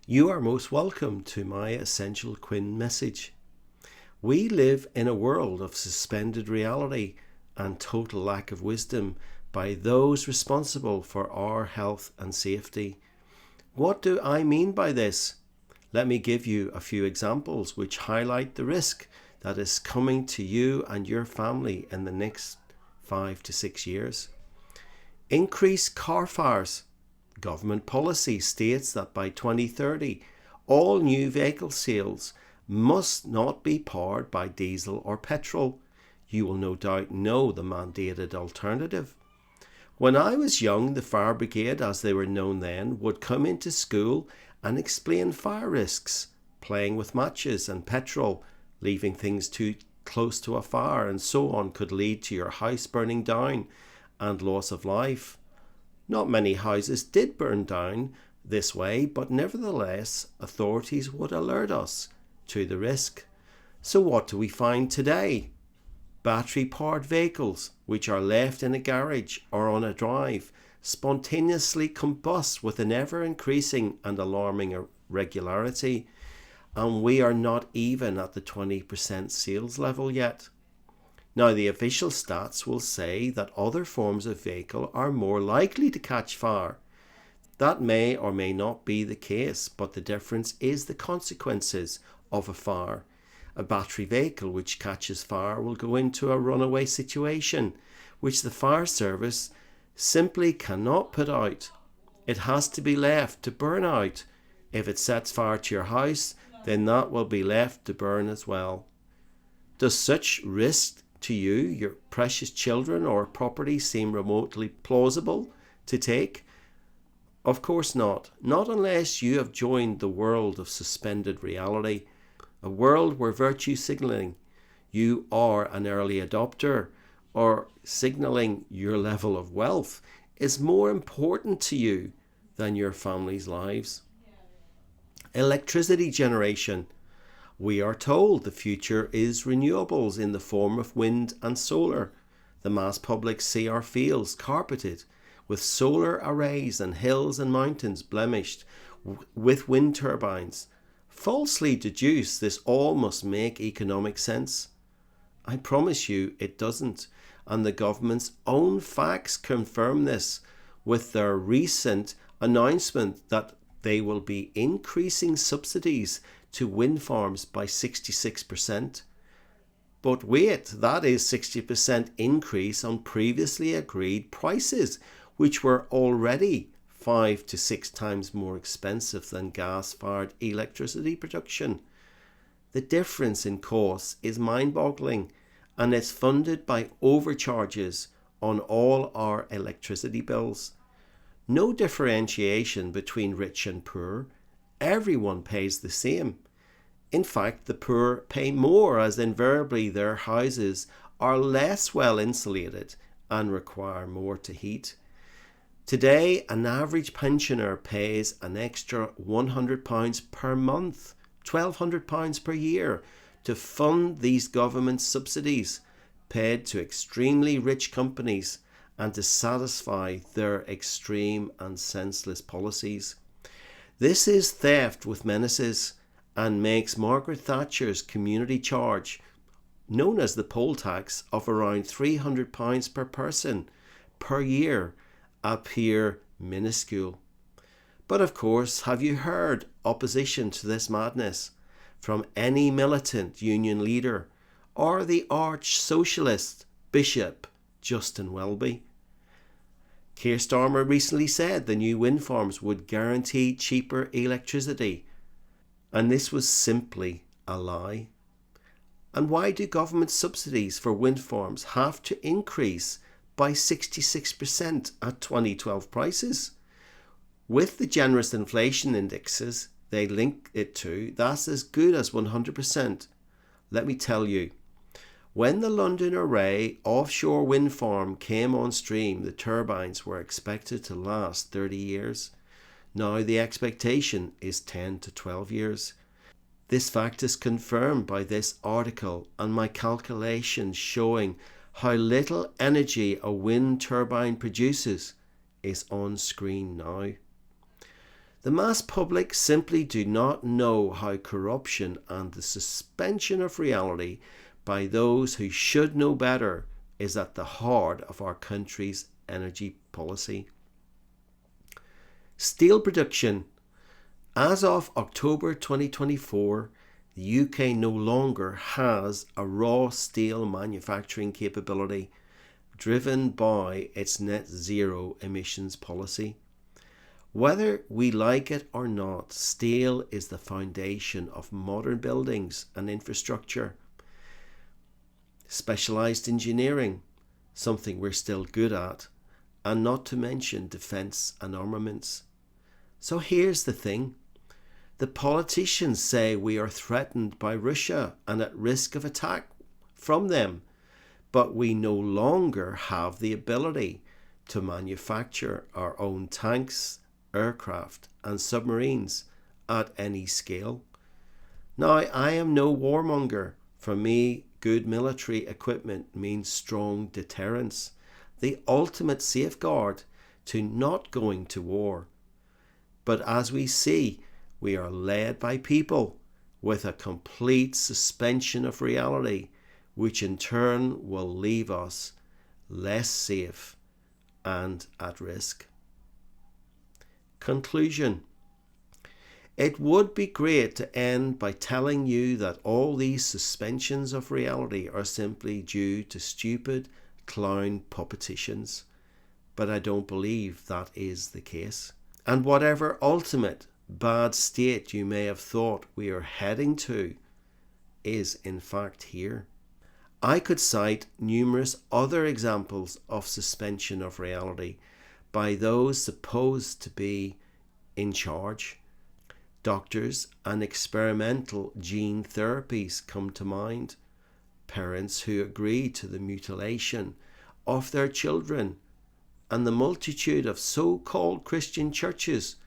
You are most welcome to my Essential Quinn message. We live in a world of suspended reality and total lack of wisdom by those responsible for our health and safety. What do I mean by this? Let me give you a few examples which highlight the risk that is coming to you and your family in the next 5 to 6 years. Increased car fires. Government policy states that by 2030, all new vehicle sales must not be powered by diesel or petrol. You will no doubt know the mandated alternative. When I was young, the fire brigade, as they were known then, would come into school and explain fire risks. Playing with matches and petrol, leaving things too close to a fire and so on could lead to your house burning down and loss of life. Not many houses did burn down this way, but nevertheless, authorities would alert us to the risk. So what do we find today? Battery-powered vehicles, which are left in a garage or on a drive, spontaneously combust with an ever-increasing and alarming regularity, and we are not even at the 20% sales level yet. Now, the official stats will say that other forms of vehicle are more likely to catch fire. That may or may not be the case, but the difference is the consequences of a fire. A battery vehicle which catches fire will go into a runaway situation, which the fire service simply cannot put out. It has to be left to burn out. If it sets fire to your house, then that will be left to burn as well. Does such risk to you, your precious children, or property seem remotely plausible to take? Of course not. Not unless you have joined the world of suspended reality, a world where virtue signaling you are an early adopter or signaling your level of wealth is more important to you than your family's lives. Electricity generation. We are told the future is renewables in the form of wind and solar. The mass public see our fields carpeted with solar arrays and hills and mountains blemished with wind turbines. Falsely deduce this all must make economic sense. I promise you it doesn't, and the government's own facts confirm this with their recent announcement that they will be increasing subsidies to wind farms by 66%. But wait, that is 60% increase on previously agreed prices, which were already 5 to 6 times more expensive than gas-fired electricity production. The difference in costs is mind-boggling, and it's funded by overcharges on all our electricity bills. No differentiation between rich and poor. Everyone pays the same. In fact, the poor pay more, as invariably their houses are less well insulated and require more to heat. Today, an average pensioner pays an extra £100 per month, £1,200 per year, to fund these government subsidies paid to extremely rich companies and to satisfy their extreme and senseless policies. This is theft with menaces and makes Margaret Thatcher's community charge, known as the poll tax, of around £300 per person per year appear minuscule. But of course, have you heard opposition to this madness from any militant union leader or the arch socialist Bishop Justin Welby? Keir Starmer recently said the new wind farms would guarantee cheaper electricity, and this was simply a lie. And why do government subsidies for wind farms have to increase by 66% at 2012 prices? With the generous inflation indexes they link it to, that's as good as 100%. Let me tell you, when the London Array offshore wind farm came on stream, the turbines were expected to last 30 years. Now the expectation is 10 to 12 years. This fact is confirmed by this article and my calculations showing how little energy a wind turbine produces is on screen now. The mass public simply do not know how corruption and the suspension of reality by those who should know better is at the heart of our country's energy policy. Steel production. As of October 2024, the UK no longer has a raw steel manufacturing capability driven by its net zero emissions policy. Whether we like it or not, steel is the foundation of modern buildings and infrastructure. Specialised engineering, something we're still good at, and not to mention defence and armaments. So here's the thing. The politicians say we are threatened by Russia and at risk of attack from them, but we no longer have the ability to manufacture our own tanks, aircraft and submarines at any scale. Now, I am no warmonger. For me, good military equipment means strong deterrence, the ultimate safeguard to not going to war. But as we see, we are led by people with a complete suspension of reality, which in turn will leave us less safe and at risk. Conclusion. It would be great to end by telling you that all these suspensions of reality are simply due to stupid clown puppetitions, but I don't believe that is the case. And whatever ultimate bad state you may have thought we are heading to is in fact here. I could cite numerous other examples of suspension of reality by those supposed to be in charge. Doctors and experimental gene therapies come to mind. Parents who agree to the mutilation of their children, and the multitude of so-called Christian churches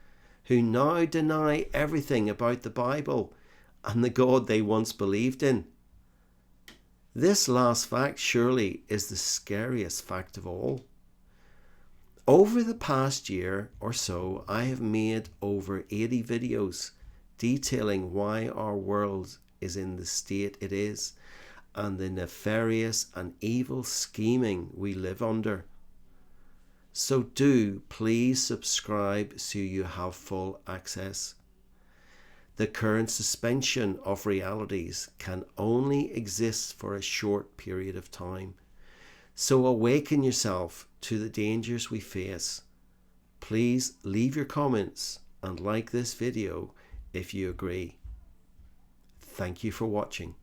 who now deny everything about the Bible and the God they once believed in. This last fact surely is the scariest fact of all. Over the past year or so, I have made over 80 videos detailing why our world is in the state it is and the nefarious and evil scheming we live under. So do please subscribe so you have full access. The current suspension of realities can only exist for a short period of time. So awaken yourself to the dangers we face. Please leave your comments and like this video if you agree. Thank you for watching.